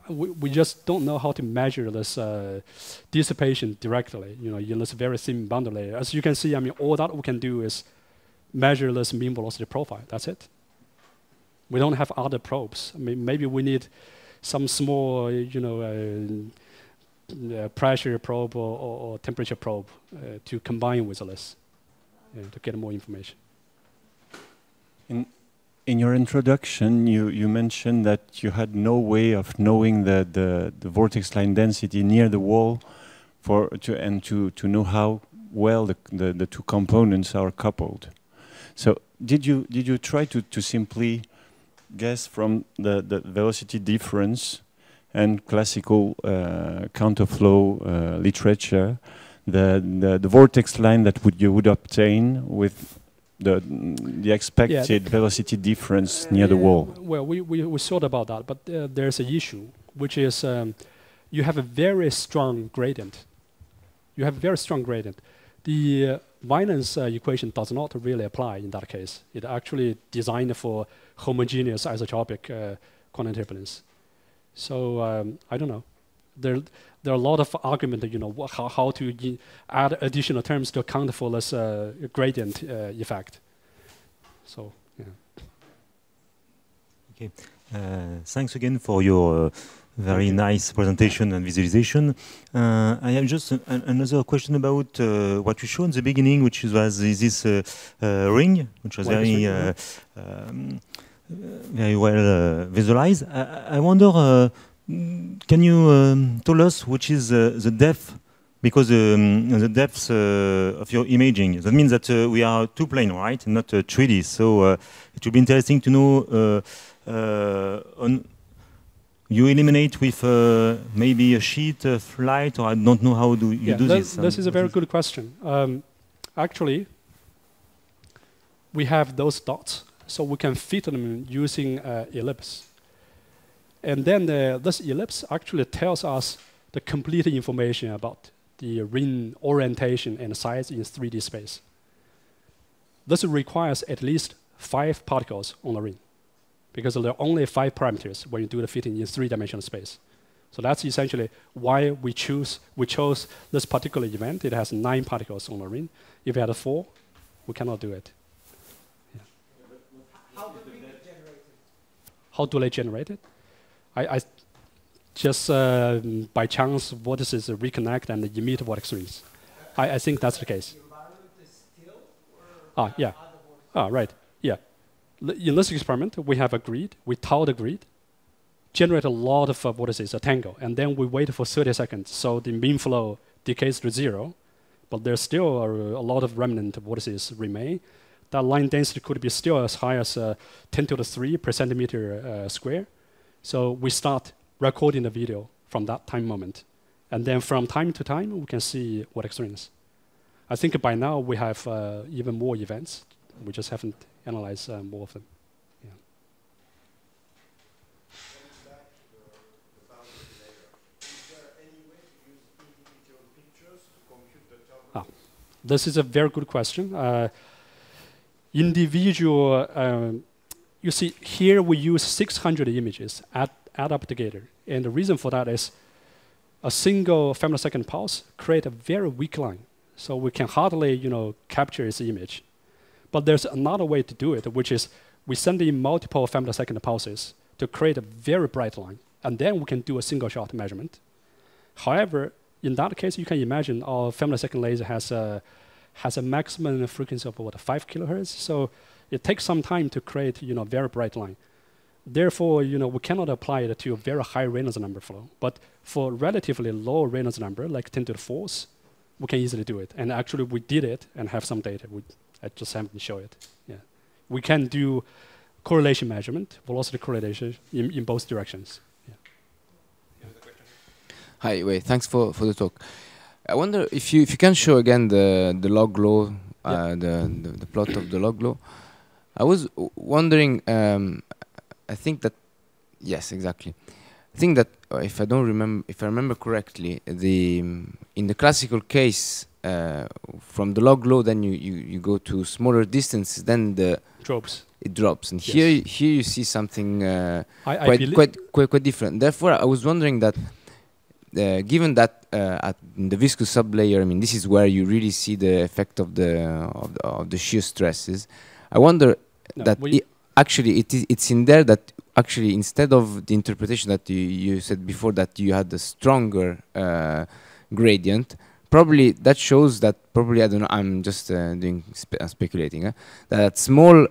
we just don't know how to measure this dissipation directly, you know, in this very thin boundary layer. As you can see, I mean, all that we can do is measure this mean velocity profile. That's it. We don't have other probes. I mean, maybe we need some small, you know, pressure probe or temperature probe to combine with this to get more information. In your introduction, you mentioned that you had no way of knowing the vortex line density near the wall to know how well the two components are coupled. So did you try to simply guess from the velocity difference and classical counterflow literature the vortex line that you would obtain with the expected velocity difference near the wall? Well, we thought about that, but there's an issue, which is you have a very strong gradient. You have a very strong gradient. The Vinen's equation does not really apply in that case. It actually designed for homogeneous isotropic quantum turbulence. So I don't know. There are a lot of arguments, how to add additional terms to account for this gradient effect. So, yeah. Okay. Thanks again for your very nice presentation and visualization. I have just another question about what you showed in the beginning, which was this ring, which was very well visualized. I wonder, can you tell us which is the depth? Because the depth of your imaging, that means that we are two-plane, right, not 3D. So it would be interesting to know you eliminate with maybe a sheet of light, or I don't know how do you do this. This is a very good question. Actually, we have those dots, so we can fit them using ellipse. And then this ellipse actually tells us the complete information about the ring orientation and size in 3D space. This requires at least 5 particles on the ring, because there are only 5 parameters when you do the fitting in 3-dimensional space. So that's essentially why we chose this particular event. It has 9 particles on the ring. If we had 4, we cannot do it. Yeah. How do we generate it? How do they generate it? I just by chance vortices reconnect and emit vortex rings. I think that's the case. The environment is still? Yeah. Right. Yeah. In this experiment, we have a grid. We tau the grid, generate a lot of vortices, a tangle, and then we wait for 30 seconds. So the mean flow decays to 0, but there's still a lot of remnant vortices remain. That line density could be still as high as 10 to the 3 per centimeter square. So we start recording the video from that time moment. And then from time to time, we can see vortex rings. I think by now we have even more events. We just haven't analyzed more of them. Yeah. Is there any way to use individual pictures to compute the turbulence? This is a very good question. Individual, you see, here we use 600 images, add up together. And the reason for that is a single femtosecond pulse creates a very weak line. So we can hardly, capture its image. But there's another way to do it, which is we send in multiple femtosecond pulses to create a very bright line. And then we can do a single shot measurement. However, in that case, you can imagine our femtosecond laser has a maximum frequency of 5 kilohertz. So it takes some time to create, a very bright line. Therefore, we cannot apply it to a very high Reynolds number flow. But for relatively low Reynolds number, like 10 to the 4th, we can easily do it. And actually, we did it and have some data. I just haven't shown it. Yeah, we can do correlation measurement, velocity correlation in both directions. Yeah. Hi, Wei. Thanks for the talk. I wonder if you can show again the log law, the plot of the log law. I was wondering. I think that yes, exactly. I think that if I remember correctly, in the classical case, from the log law, then you go to smaller distances, then it drops, and yes. here you see something quite different. Therefore, I was wondering that given that in the viscous sublayer, I mean, this is where you really see the effect of the shear stresses. I wonder actually it's in there that actually, instead of the interpretation that you said before, that you had a stronger gradient, probably that shows that probably, I don't know, I'm just doing speculating, that at smaller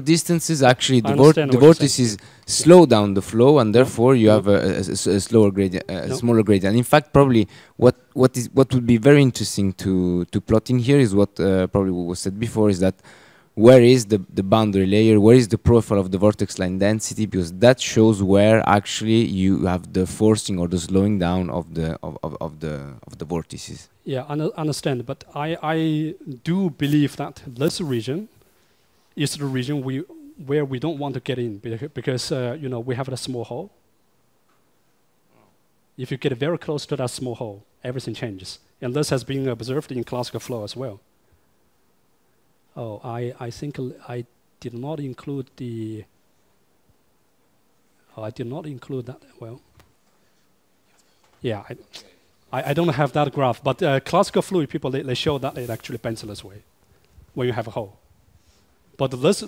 distances, actually the vortices slow down the flow, and therefore you have a slower gradient, smaller gradient. And in fact, probably what would be very interesting to plot in here is what probably was said before, is that where is the boundary layer, where is the profile of the vortex line density, because that shows where actually you have the forcing or the slowing down of the vortices. Yeah, I understand, but I do believe that this region is the region where we don't want to get in, because you know, we have a small hole. If you get very close to that small hole, everything changes, and this has been observed in classical flow as well. Oh, I think I did not include the. Oh, I did not include that. Well, yeah, I don't have that graph, but classical fluid people, they show that it actually bends this way when you have a hole. But this,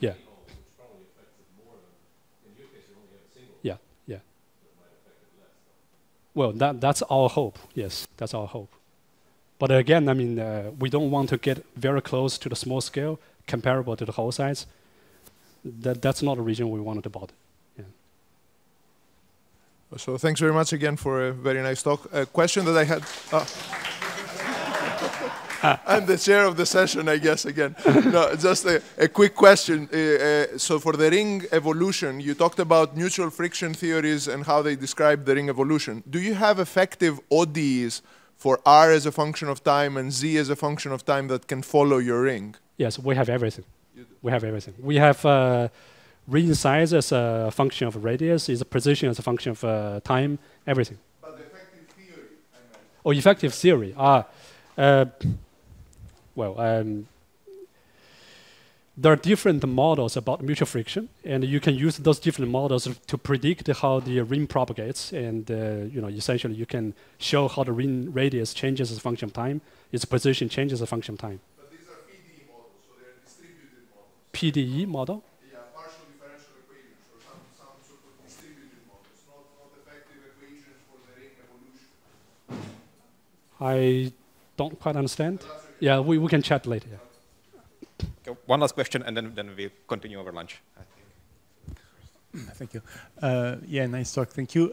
yeah, yeah, yeah. Well, that's our hope. Yes, that's our hope. But again, I mean, we don't want to get very close to the small scale, comparable to the hole size. That's not a region we wanted to bother. Yeah. So thanks very much again for a very nice talk. A question that I had. I'm the chair of the session, I guess, again. No, just a quick question. So for the ring evolution, you talked about neutral friction theories and how they describe the ring evolution. Do you have effective ODEs for R as a function of time and Z as a function of time that can follow your ring? Yes, we have everything. We have everything. We have ring size as a function of radius, is a position as a function of time, everything. But the effective theory, I meant. Oh, effective theory. There are different models about mutual friction, and you can use those different models to predict how the ring propagates, and you know, essentially you can show how the ring radius changes as a function of time, its position changes as a function of time. But these are PDE models, so they're distributed models. PDE model? Yeah, partial differential equations, or some sort of distributed models, not effective equations for the ring evolution. I don't quite understand. Yeah, we can chat later. Yeah. Okay, one last question, and then we'll continue over lunch, I think. Thank you. Yeah, nice talk. Thank you.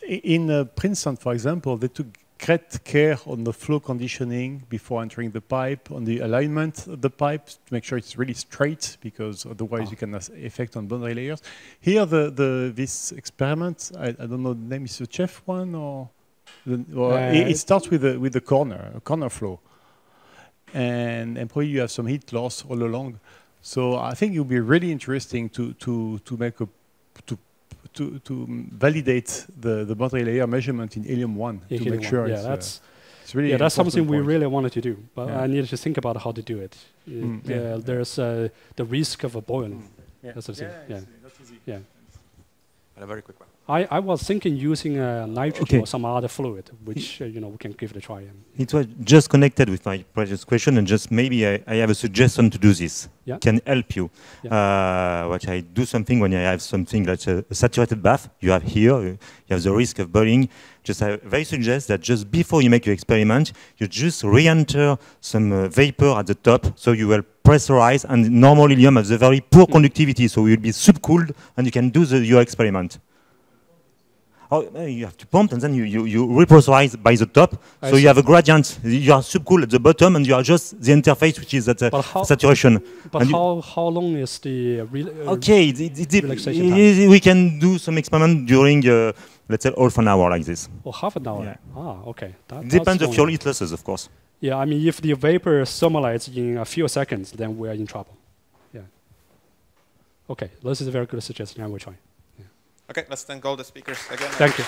In Princeton, for example, they took great care on the flow conditioning before entering the pipe, on the alignment of the pipe to make sure it's really straight, because otherwise you can have effect on boundary layers. Here, this experiment, I don't know the name, is the Chef one, or it starts with the corner flow. And probably you have some heat loss all along. So I think it would be really interesting to validate the boundary layer measurement in helium-1 to make sure it's really that's something we really wanted to do, but I needed to think about how to do it. There's the risk of a boiling. That's the thing. That's easy. Yeah. And a very quick one. I was thinking using nitrogen or some other fluid, which you know, we can give it a try. It was just connected with my previous question, and just maybe I have a suggestion to do this. Yeah. Can help you. What I do something when I have something like a saturated bath, you have here, you have the risk of boiling. Just I very suggest that just before you make your experiment, you just re-enter some vapor at the top, so you will pressurize, and normal helium has a very poor conductivity, so it will be subcooled, and you can do your experiment. Oh, you have to pump, and then you repressurize by the top, so you have a gradient. You are subcooled at the bottom, and you are just the interface, which is at saturation. But how long is the okay, relaxation time? We can do some experiment during, let's say, half an hour like this. Oh, half an hour? Yeah. Ah, okay. Depends on your heat losses, of course. Yeah, I mean, if the vapor thermalizes in a few seconds, then we are in trouble. Yeah. Okay, this is a very good suggestion. I will try. Okay, let's thank all the speakers again. Thank you.